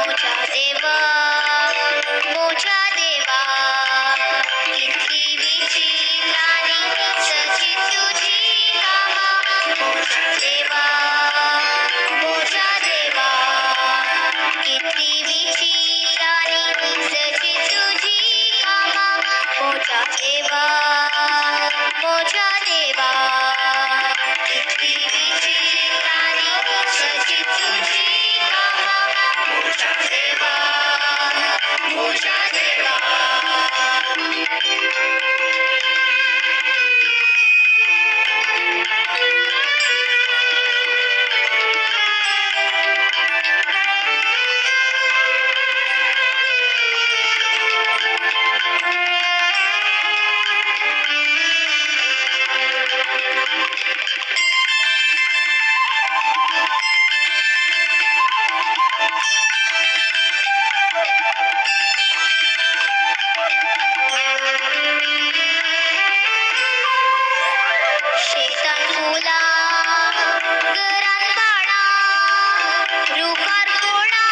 मोठा देवा मोठा देवा पृथ्वीची राणी सची तुझी कामा मोठा देवा मोठा देवा पृथ्वीची राणी सची तुझी कामा मोठा देवा मोठा देवा पृथ्वीची राणी सची तुझी कामा मोठा देवा मोठा देवा शेतात फुला घरात पाडा रुखार खोडा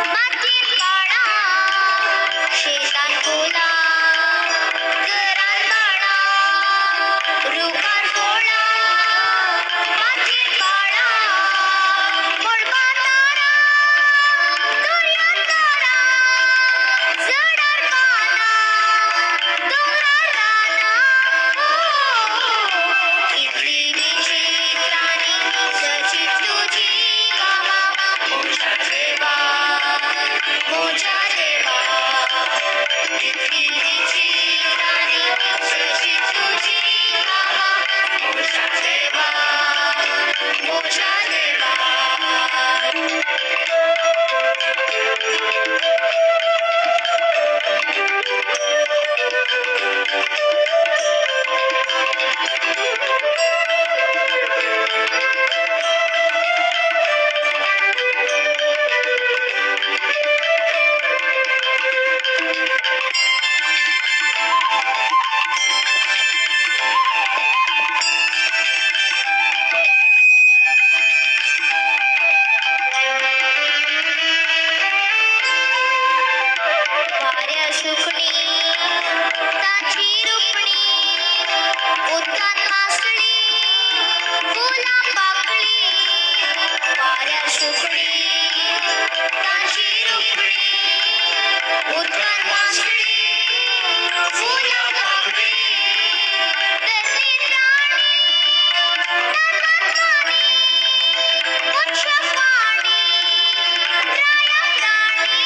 मातीत पाडा शेतात फुला घरात पाडा रुखार खोडा मातीत पाडा मोडपा तारा दर्यात तारा जडर पाना डोंगरात राना पृथ्वीची राणी सची तुझी कामा मोठा देवा मोठा देवा पृथ्वीची राणी सची तुझी कामा मोठा देवा मोठा देवा वाऱ्या सुकणी ताची रुपणी उद्यान मासळी फुला पाकळी वाऱ्या सुकणी ताची रुपणी उद्यान मासळी फुला पाकळी नदीत राणी नर्मद पाणी उच्च पाणी राया प्राणी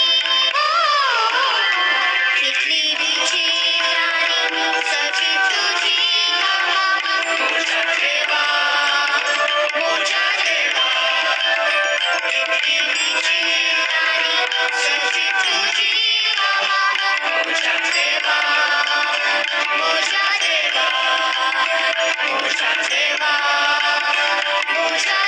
पृथ्वीची राणी सची तुझी कामा मोठा देवा मोठा देवा पृथ्वीची राणी सची तुझी कामा मोठा देवा मोठा देवा मोठा देवा मोठा